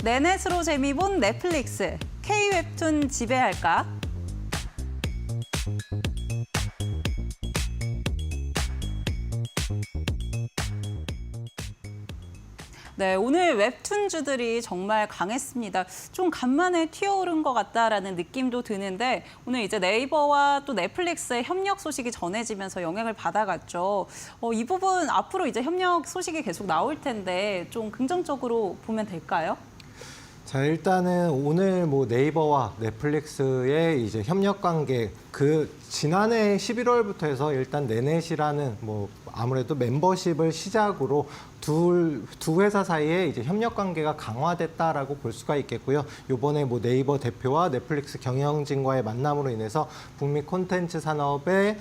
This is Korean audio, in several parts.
네넷으로 재미 본 넷플릭스, K-웹툰 지배할까? 네, 오늘 웹툰주들이 정말 강했습니다. 좀 간만에 튀어오른 것 같다라는 느낌도 드는데 오늘 이제 네이버와 또 넷플릭스의 협력 소식이 전해지면서 영향을 받아갔죠. 이 부분 앞으로 이제 협력 소식이 계속 나올 텐데 좀 긍정적으로 보면 될까요? 자, 일단은 오늘 뭐 네이버와 넷플릭스의 이제 협력 관계 지난해 11월부터 해서 일단 네넷이라는 뭐 아무래도 멤버십을 시작으로 두 회사 사이에 이제 협력 관계가 강화됐다라고 볼 수가 있겠고요. 이번에 뭐 네이버 대표와 넷플릭스 경영진과의 만남으로 인해서 북미 콘텐츠 산업의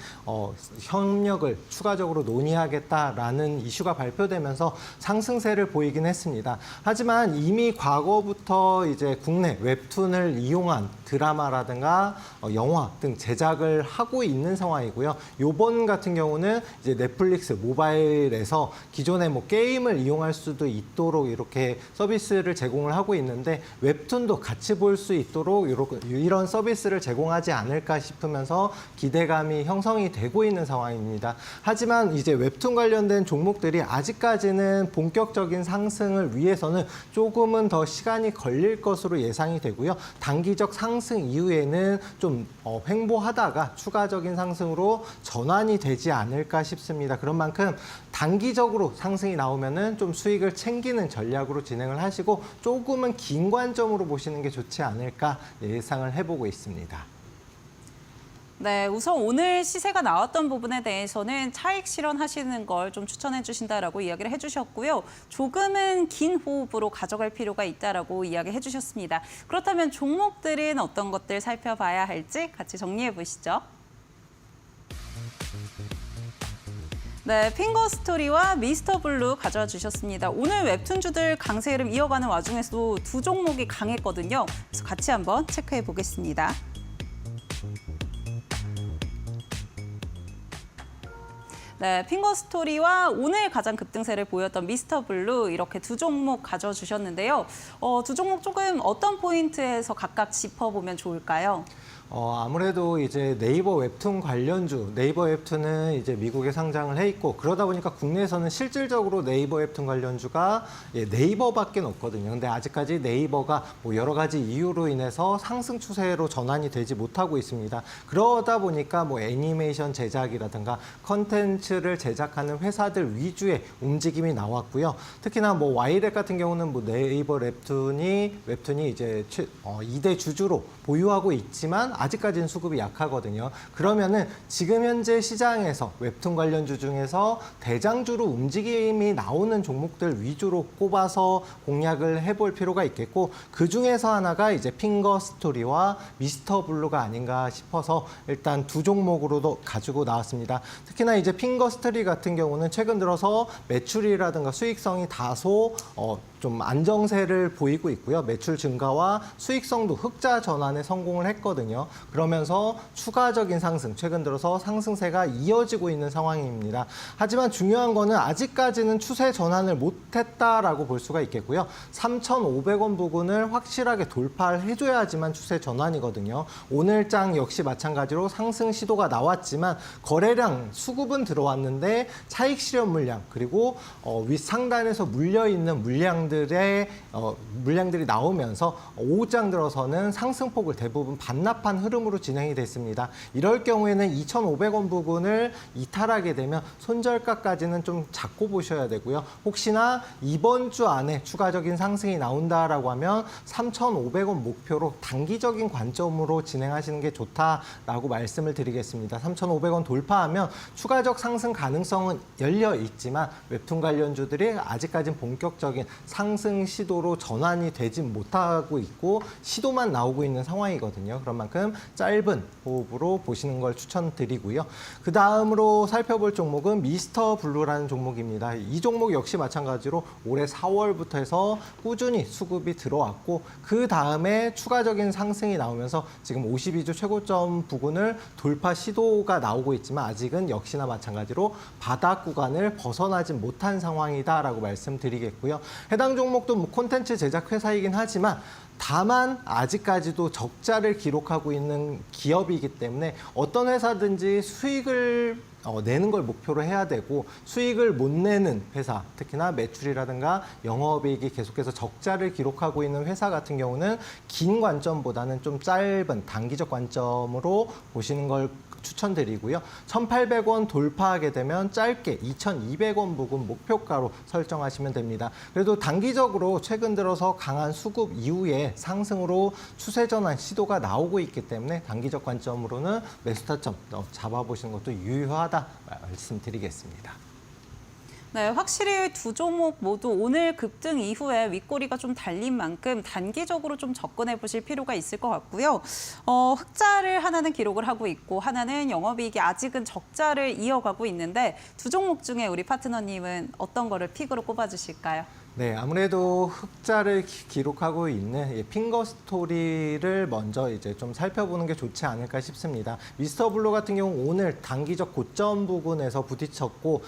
협력을 추가적으로 논의하겠다라는 이슈가 발표되면서 상승세를 보이긴 했습니다. 하지만 이미 과거부터 이제 국내 웹툰을 이용한 드라마라든가 영화 등 제작을 하고 있는 상황이고요. 요번 같은 경우는 이제 넷플릭스 모바일에서 기존의 뭐 게임을 이용할 수도 있도록 이렇게 서비스를 제공을 하고 있는데 웹툰도 같이 볼 수 있도록 이런 서비스를 제공하지 않을까 싶으면서 기대감이 형성이 되고 있는 상황입니다. 하지만 이제 웹툰 관련된 종목들이 아직까지는 본격적인 상승을 위해서는 조금은 더 시간이 걸릴 것으로 예상이 되고요. 단기적 상승 이후에는 좀 횡보하다가 추가적인 상승으로 전환이 되지 않을까 싶습니다. 그런 만큼 단기적으로 상승이 나오면은 좀 수익을 챙기는 전략으로 진행을 하시고 조금은 긴 관점으로 보시는 게 좋지 않을까 예상을 해보고 있습니다. 네, 우선 오늘 시세가 나왔던 부분에 대해서는 차익 실현하시는 걸 좀 추천해 주신다라고 이야기를 해주셨고요. 조금은 긴 호흡으로 가져갈 필요가 있다라고 이야기해 주셨습니다. 그렇다면 종목들은 어떤 것들 살펴봐야 할지 같이 정리해 보시죠. 네, 핑거스토리와 미스터블루 가져와 주셨습니다. 오늘 웹툰주들 강세 흐름 이어가는 와중에서도 두 종목이 강했거든요. 그래서 같이 한번 체크해 보겠습니다. 네, 핑거스토리와 오늘 가장 급등세를 보였던 미스터블루 이렇게 두 종목 가져와 주셨는데요. 두 종목 조금 어떤 포인트에서 각각 짚어보면 좋을까요? 아무래도 이제 네이버 웹툰 관련주, 네이버 웹툰은 이제 미국에 상장을 해 있고 그러다 보니까 국내에서는 실질적으로 네이버 웹툰 관련주가 네이버밖에 없거든요. 근데 아직까지 네이버가 뭐 여러 가지 이유로 인해서 상승 추세로 전환이 되지 못하고 있습니다. 그러다 보니까 뭐 애니메이션 제작이라든가 컨텐츠를 제작하는 회사들 위주의 움직임이 나왔고요. 특히나 뭐 와이렉 같은 경우는 뭐 네이버 웹툰이 이제 2대 주주로 보유하고 있지만 아직까지는 수급이 약하거든요. 그러면은 지금 현재 시장에서 웹툰 관련주 중에서 대장주로 움직임이 나오는 종목들 위주로 꼽아서 공략을 해볼 필요가 있겠고 그 중에서 하나가 이제 핑거스토리와 미스터블루가 아닌가 싶어서 일단 두 종목으로도 가지고 나왔습니다. 특히나 이제 핑거스토리 같은 경우는 최근 들어서 매출이라든가 수익성이 다소 좀 안정세를 보이고 있고요. 매출 증가와 수익성도 흑자 전환에 성공을 했거든요. 그러면서 추가적인 상승, 최근 들어서 상승세가 이어지고 있는 상황입니다. 하지만 중요한 거는 아직까지는 추세 전환을 못했다라고 볼 수가 있겠고요. 3,500원 부근을 확실하게 돌파를 해줘야지만 추세 전환이거든요. 오늘장 역시 마찬가지로 상승 시도가 나왔지만 거래량, 수급은 들어왔는데 차익 실현 물량 그리고 윗상단에서 물려있는 물량들이 나오면서 오후장 들어서는 상승폭을 대부분 반납한 흐름으로 진행이 됐습니다. 이럴 경우에는 2,500원 부근을 이탈하게 되면 손절가까지는 좀 잡고 보셔야 되고요. 혹시나 이번 주 안에 추가적인 상승이 나온다라고 하면 3,500원 목표로 단기적인 관점으로 진행하시는 게 좋다라고 말씀을 드리겠습니다. 3,500원 돌파하면 추가적 상승 가능성은 열려 있지만 웹툰 관련주들이 아직까지는 본격적인 상승 시도로 전환이 되지 못하고 있고 시도만 나오고 있는 상황이거든요. 그런 만큼 만큼 짧은 호흡으로 보시는 걸 추천드리고요. 그 다음으로 살펴볼 종목은 미스터 블루라는 종목입니다. 이 종목 역시 마찬가지로 올해 4월부터 해서 꾸준히 수급이 들어왔고 그 다음에 추가적인 상승이 나오면서 지금 52주 최고점 부근을 돌파 시도가 나오고 있지만 아직은 역시나 마찬가지로 바닥 구간을 벗어나지 못한 상황이다라고 말씀드리겠고요. 해당 종목도 뭐 콘텐츠 제작 회사이긴 하지만 다만 아직까지도 적자를 기록하고 있는 기업이기 때문에 어떤 회사든지 수익을 내는 걸 목표로 해야 되고 수익을 못 내는 회사, 특히나 매출이라든가 영업이익이 계속해서 적자를 기록하고 있는 회사 같은 경우는 긴 관점보다는 좀 짧은 단기적 관점으로 보시는 걸 추천드리고요. 1,800원 돌파하게 되면 짧게 2,200원 부근 목표가로 설정하시면 됩니다. 그래도 단기적으로 최근 들어서 강한 수급 이후에 상승으로 추세 전환 시도가 나오고 있기 때문에 단기적 관점으로는 매수 타점 잡아보시는 것도 유효하다 말씀드리겠습니다. 네, 확실히 두 종목 모두 오늘 급등 이후에 윗꼬리가 좀 달린 만큼 단기적으로 좀 접근해 보실 필요가 있을 것 같고요. 흑자를 하나는 기록을 하고 있고 하나는 영업이익이 아직은 적자를 이어가고 있는데 두 종목 중에 우리 파트너님은 어떤 거를 픽으로 꼽아주실까요? 네, 아무래도 흑자를 기록하고 있는 핑거 스토리를 먼저 이제 좀 살펴보는 게 좋지 않을까 싶습니다. 미스터 블루 같은 경우 오늘 단기적 고점 부근에서 부딪혔고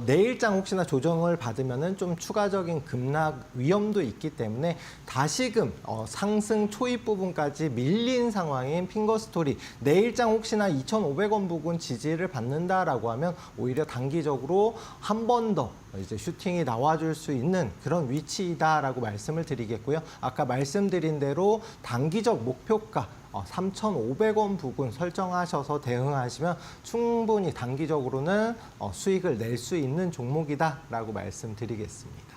내일장 혹시나 조정을 받으면은 좀 추가적인 급락 위험도 있기 때문에 다시금 상승 초입 부분까지 밀린 상황인 핑거 스토리 내일장 혹시나 2,500원 부근 지지를 받는다라고 하면 오히려 단기적으로 한 번 더 이제 슈팅이 나와줄 수 있는 그런 위치이다라고 말씀을 드리겠고요. 아까 말씀드린 대로 단기적 목표가 3,500원 부근 설정하셔서 대응하시면 충분히 단기적으로는 수익을 낼 수 있는 종목이다라고 말씀드리겠습니다.